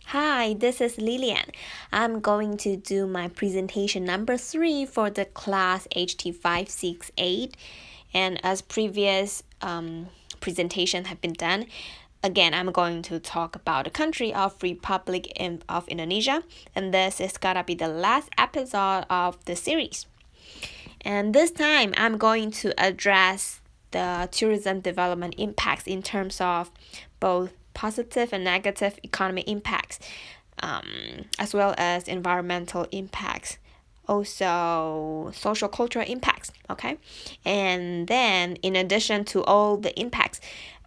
Hi, this is Lilian. I'm going to do my presentation number 3 for the class HT568. And as previous presentation have been done, again, I'm going to talk about the country of Republic of Indonesia. And this is gonna be the last episode of the series. And this time, I'm going to address the tourism development impacts in terms of both positive and negative economic impacts, as well as environmental impacts, also social cultural impacts. Okay, and then in addition to all the impacts,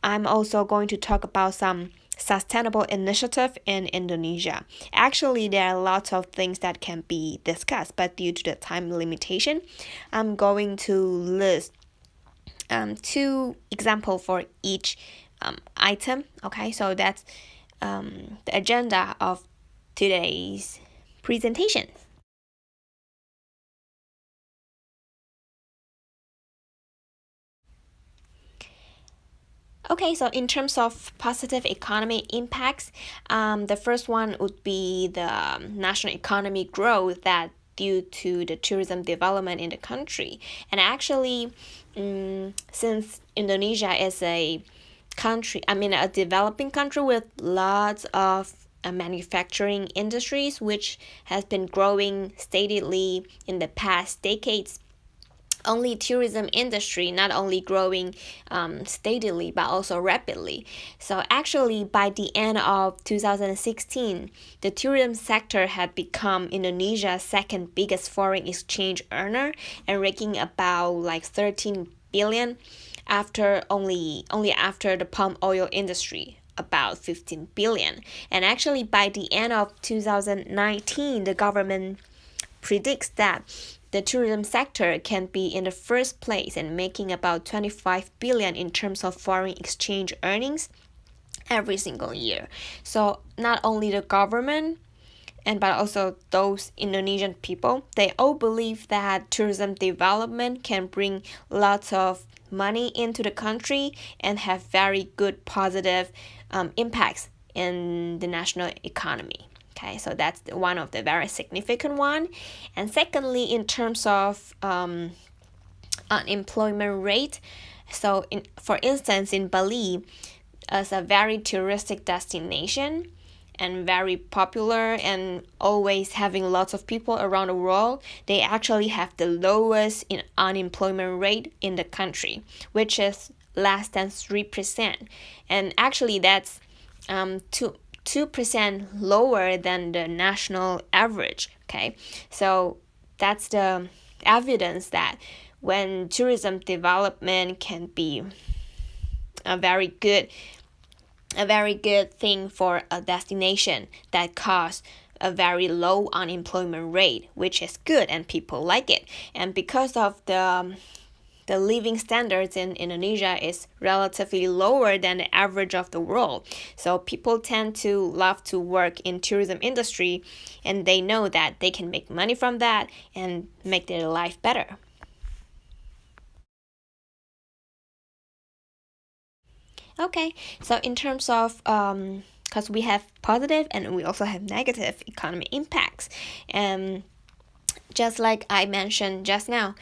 I'm also going to talk about some sustainable initiative in Indonesia. Actually, there are lots of things that can be discussed, but due to the time limitation, I'm going to list two examples for each item. Okay, so that's the agenda of today's presentation. Okay, so in terms of positive economic impacts, the first one would be the national economy growth that due to the tourism development in the country. And actually, since Indonesia is a a developing country with lots of manufacturing industries, which has been growing steadily in the past decades. Only tourism industry not only growing steadily but also rapidly. So actually by the end of 2016, the tourism sector had become Indonesia's second biggest foreign exchange earner and ranking about like 13 billion only after the palm oil industry about 15 billion. And actually by the end of 2019, the government predicts that the tourism sector can be in the first place and making about 25 billion in terms of foreign exchange earnings every single year. So not only the government but also those Indonesian people, they all believe that tourism development can bring lots of money into the country and have very good positive impacts in the national economy. Okay, so that's one of the very significant one. And secondly, in terms of unemployment rate, for instance, in Bali, as a very touristic destination and very popular and always having lots of people around the world, they actually have the lowest unemployment rate in the country, which is less than 3%. And actually that's 2% lower than the national average. Okay, so that's the evidence that when tourism development can be a very good thing for a destination that costs a very low unemployment rate, which is good and people like it. And because of the living standards in Indonesia is relatively lower than the average of the world. So people tend to love to work in tourism industry, and they know that they can make money from that and make their life better. Okay, so in terms of because we have positive and we also have negative economic impacts, and just like I mentioned just now,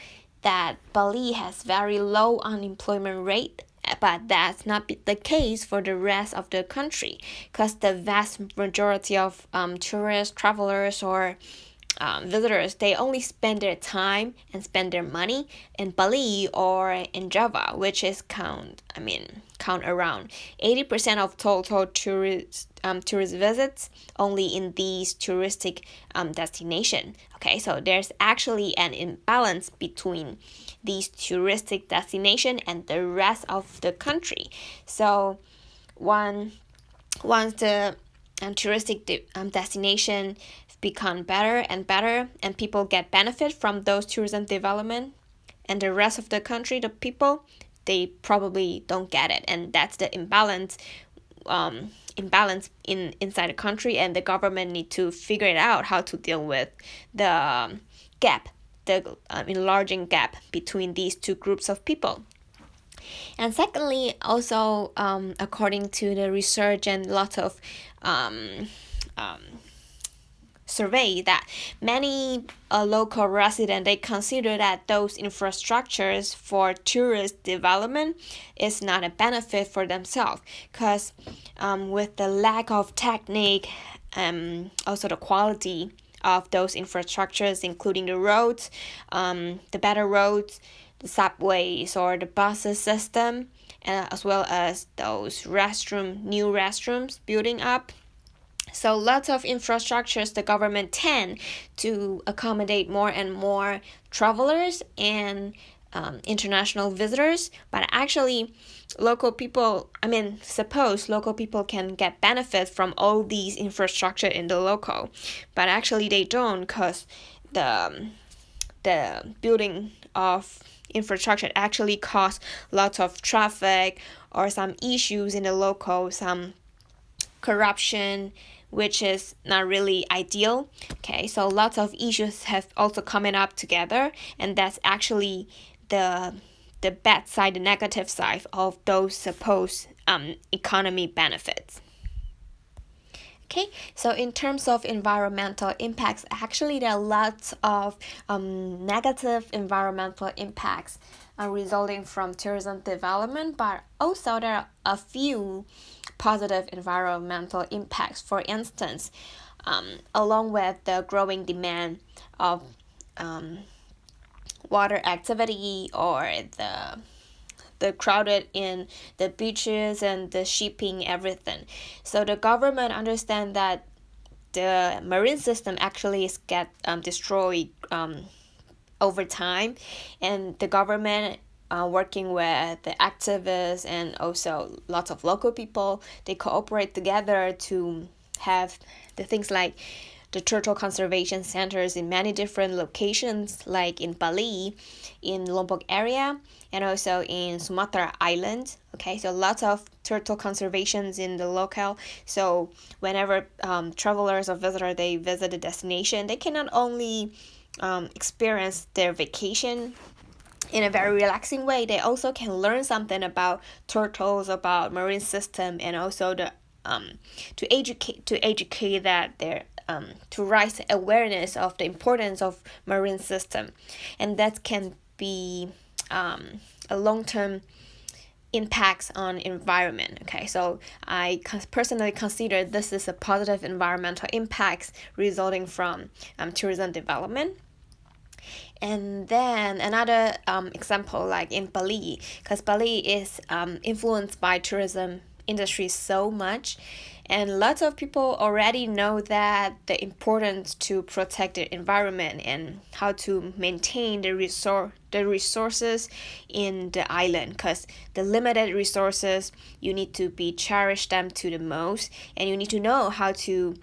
that Bali has very low unemployment rate, but that's not the case for the rest of the country, because the vast majority of tourists, travelers, or visitors, they only spend their time and spend their money in Bali or in Java, which is count around 80% of total tourist visits only in these touristic destination. Okay, so there's actually an imbalance between these touristic destination and the rest of the country. So once the touristic destination become better and better and people get benefit from those tourism development, and the rest of the country, the people, they probably don't get it, and that's the imbalance inside the country, and the government need to figure it out how to deal with the gap, the enlarging gap between these two groups of people. And secondly, also according to the research and lots of survey that many local residents, they consider that those infrastructures for tourist development is not a benefit for themselves, because with the lack of technique, also the quality of those infrastructures, including the roads, the better roads, the subways or the buses system, as well as those new restrooms building up. So lots of infrastructures the government tend to accommodate more and more travelers and international visitors, but actually suppose local people can get benefit from all these infrastructure in the local, but actually they don't, because the building of infrastructure actually cause lots of traffic or some issues in the local, some corruption, which is not really ideal. Okay, so lots of issues have also coming up together, and that's actually the bad side, the negative side of those supposed economy benefits. Okay, so in terms of environmental impacts, actually there are lots of negative environmental impacts resulting from tourism development, but also there are a few positive environmental impacts. For instance, along with the growing demand of water activity, or the crowded in the beaches and the shipping, everything. So the government understand that the marine system actually is get destroyed over time, and the government working with the activists and also lots of local people, they cooperate together to have the things like the turtle conservation centers in many different locations, like in Bali, in Lombok area, and also in Sumatra Island. Okay, so lots of turtle conservations in the locale. So whenever travelers or visitors, they visit the destination, they can not only experience their vacation in a very relaxing way, they also can learn something about turtles, about marine system, and also the to educate that their to raise awareness of the importance of marine system, and that can be a long-term impacts on environment. Okay, so I personally consider this is a positive environmental impacts resulting from tourism development. And then another example, like in Bali, because Bali is influenced by tourism industry so much, and lots of people already know that the importance to protect the environment and how to maintain the resources in the island, because the limited resources, you need to be cherish them to the most, and you need to know how to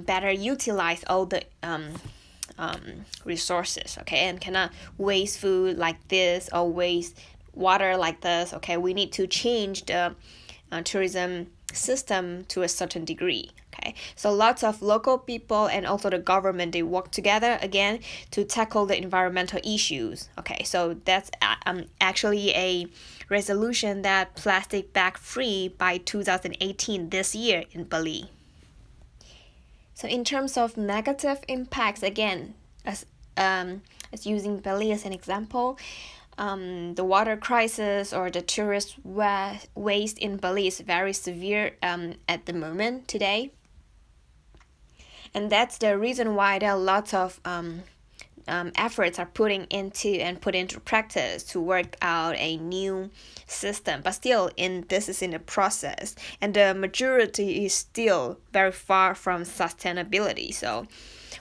better utilize all the resources. Okay, and cannot waste food like this or waste water like this. Okay, we need to change the tourism system to a certain degree. Okay, so lots of local people and also the government, they work together again to tackle the environmental issues. Okay, so that's actually a resolution that plastic bag free by 2018, this year in Bali. So in terms of negative impacts, again, as using Bali as an example, the water crisis or the tourist waste in Bali is very severe at the moment today. And that's the reason why there are lots of efforts are put into practice to work out a new system, but still this is in the process, and the majority is still very far from sustainability. So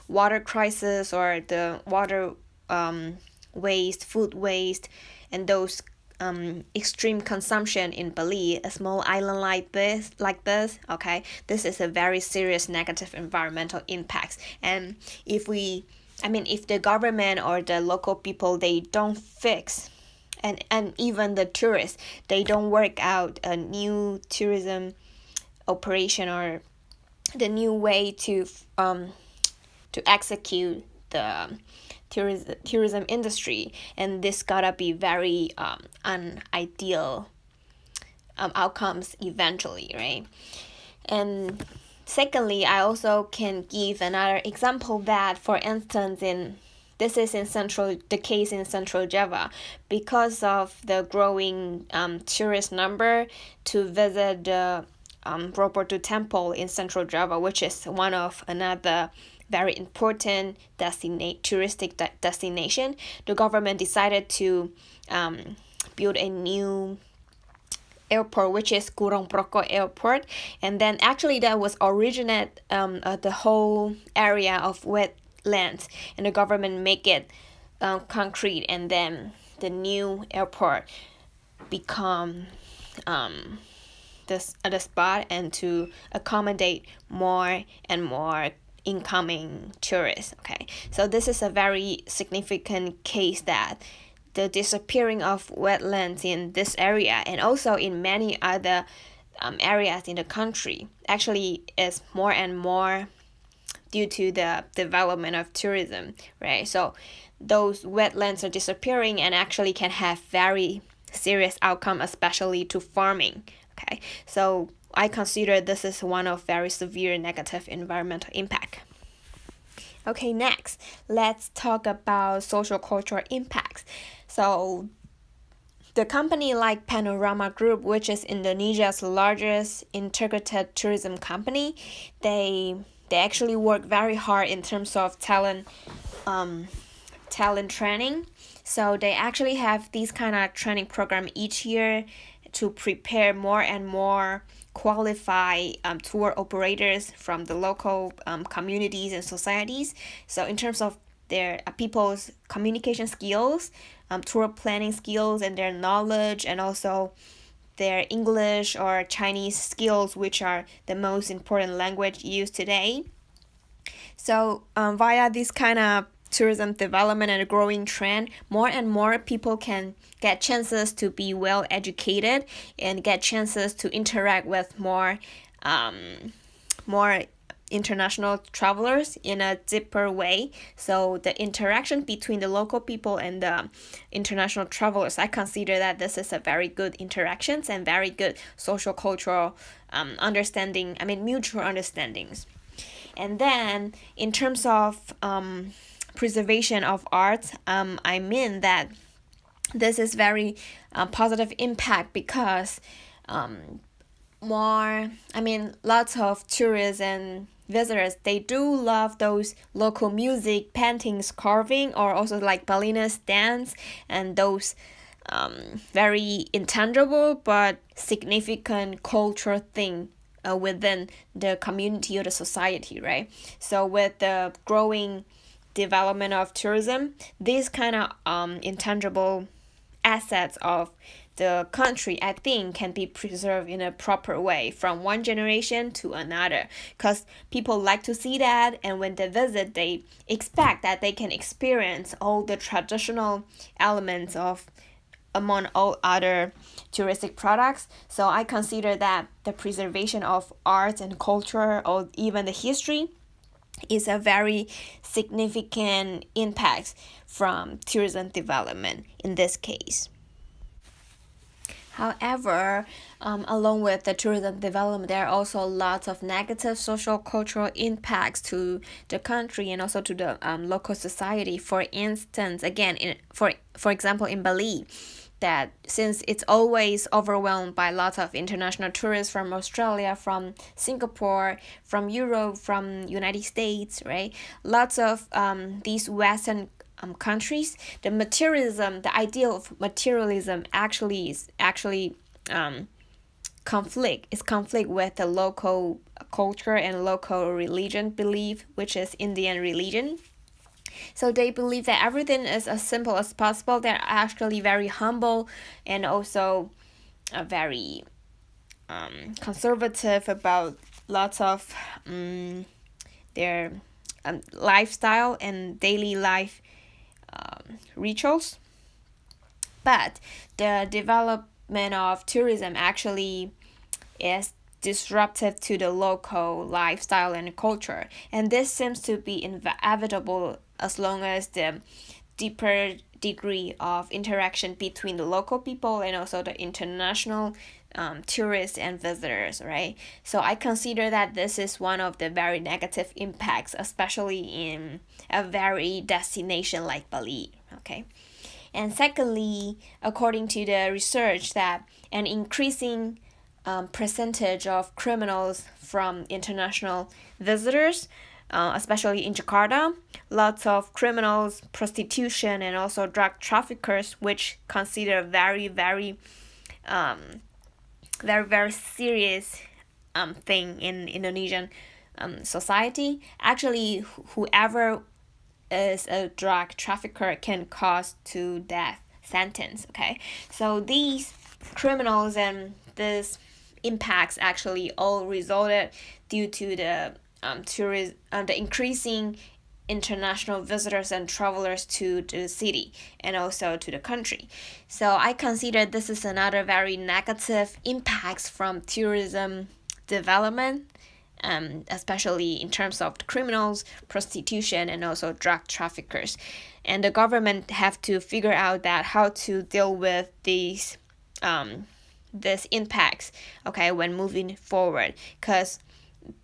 water crisis or the water waste, food waste, and those extreme consumption in Bali, a small island like this, okay, this is a very serious negative environmental impacts. And if the government or the local people, they don't fix, and even the tourists, they don't work out a new tourism operation or the new way to execute the tourism industry, and this gotta be very unideal outcomes eventually, right? And secondly, I also can give another example that, for instance, the case in Central Java, because of the growing tourist number to visit the Borobudur Temple in Central Java, which is one of another very important touristic destination. The government decided to build a new airport, which is Gurong Proko Airport, and then actually that was originate the whole area of wetlands, and the government make it concrete, and then the new airport become the spot and to accommodate more and more incoming tourists. Okay, so this is a very significant case that the disappearing of wetlands in this area and also in many other areas in the country actually is more and more due to the development of tourism, right? So those wetlands are disappearing and actually can have very serious outcome, especially to farming. Okay, so I consider this is one of very severe negative environmental impact. Okay, next, let's talk about social cultural impacts. So the company like Panorama Group, which is Indonesia's largest integrated tourism company, they actually work very hard in terms of talent training. So they actually have these kind of training program each year to prepare more and more qualified tour operators from the local communities and societies. So in terms of their people's communication skills, tour planning skills, and their knowledge, and also their English or Chinese skills, which are the most important language used today. So via this kind of tourism development and a growing trend, more and more people can get chances to be well educated and get chances to interact with more international travelers in a deeper way. So the interaction between the local people and the international travelers, I consider that this is a very good interactions and very good social cultural understanding, mutual understandings. And then in terms of preservation of art, I mean that this is very positive impact because lots of tourists and visitors, they do love those local music, paintings, carving, or also like Balinese dance, and those very intangible but significant cultural thing within the community or the society, right? So with the growing development of tourism, these kind of intangible assets of the country, I think, can be preserved in a proper way from one generation to another, because people like to see that, and when they visit, they expect that they can experience all the traditional elements of among all other touristic products. So I consider that the preservation of art and culture, or even the history, is a very significant impact from tourism development in this case. However, along with the tourism development, there are also lots of negative social cultural impacts to the country and also to the local society. For instance, again, for example, in Bali, that since it's always overwhelmed by lots of international tourists from Australia, from Singapore, from Europe, from United States, right? Lots of these Western countries, the ideal of materialism is conflict with the local culture and local religion belief, which is Indian religion. So they believe that everything is as simple as possible. They're actually very humble and also very conservative about lots of their lifestyle and daily life rituals. But the development of tourism actually is disruptive to the local lifestyle and culture, and this seems to be inevitable as long as the deeper degree of interaction between the local people and also the international tourists and visitors, right? So I consider that this is one of the very negative impacts, especially in a very destination like Bali, okay? And secondly, according to the research, that an increasing percentage of criminals from international visitors, especially in Jakarta, lots of criminals, prostitution, and also drug traffickers, which consider very serious thing in Indonesian society. Actually, whoever is a drug trafficker can cause to death sentence. Okay, so these criminals and this impacts actually all resulted due to the the increasing international visitors and travelers to the city and also to the country. So I consider this is another very negative impacts from tourism development, especially in terms of the criminals, prostitution, and also drug traffickers. And the government have to figure out that how to deal with these impacts, okay, when moving forward, because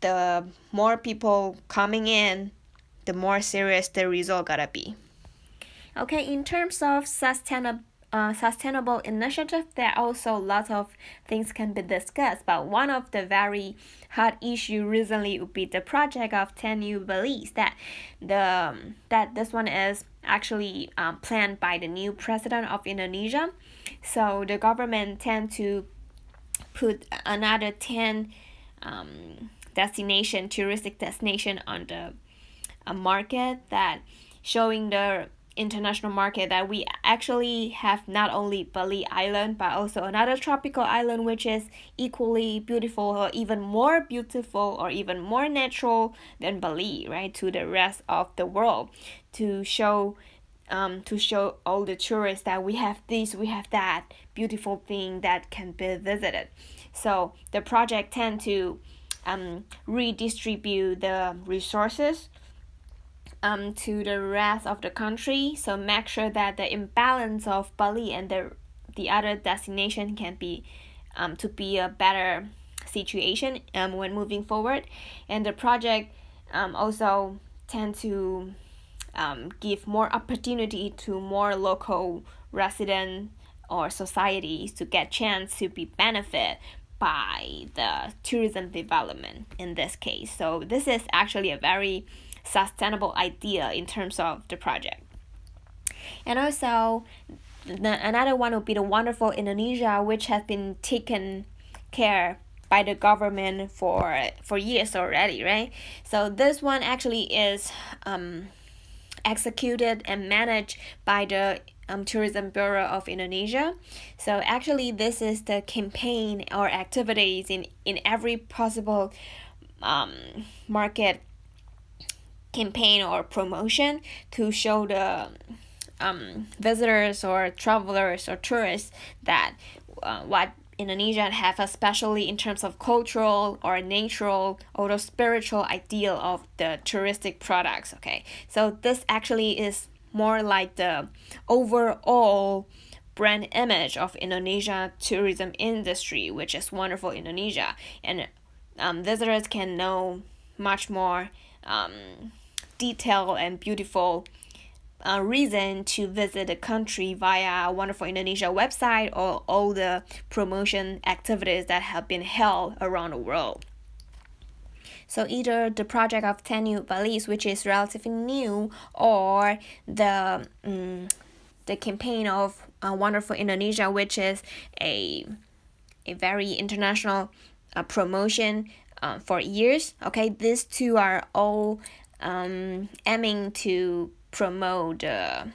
the more people coming in, the more serious the result gotta be. Okay, in terms of sustainable initiative, there are also lots of things can be discussed, but one of the very hot issue recently would be the project of 10 new Belize, that this one is actually planned by the new president of Indonesia. So the government tend to put another 10 touristic destination on the market, that showing the international market that we actually have not only Bali Island but also another tropical island which is equally beautiful or even more beautiful or even more natural than Bali, right, to the rest of the world, to show all the tourists that we have this, we have that beautiful thing that can be visited. So the project tend to redistribute the resources to the rest of the country, so make sure that the imbalance of Bali and the other destination can be to be a better situation when moving forward. And the project also tend to give more opportunity to more local residents or societies to get chance to be benefit by the tourism development in this case. So this is actually a very sustainable idea in terms of the project. And also another one would be the wonderful Indonesia, which has been taken care by the government for years already, right? So this one actually is executed and managed by the Tourism Bureau of Indonesia. So actually this is the campaign or activities in every possible market campaign or promotion to show the visitors or travelers or tourists that what Indonesia have, especially in terms of cultural or natural or the spiritual ideal of the touristic products. Okay, so this actually is more like the overall brand image of Indonesia tourism industry, which is wonderful Indonesia, and visitors can know much more detailed and beautiful reason to visit the country via Wonderful Indonesia website or all the promotion activities that have been held around the world. So either the project of 10 New Bali's, which is relatively new, or the campaign of Wonderful Indonesia, which is a very international promotion for years. Okay, these two are all aiming to promote the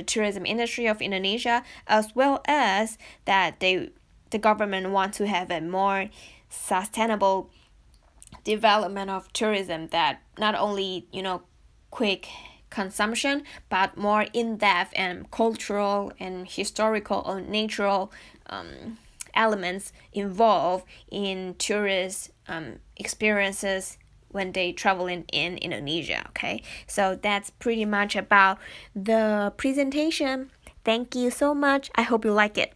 tourism industry of Indonesia, as well as that the government wants to have a more sustainable development of tourism, that not only quick consumption but more in-depth and cultural and historical or natural elements involved in tourist experiences when they travel in Indonesia. Okay, so that's pretty much about the presentation. Thank you so much. I hope you like it.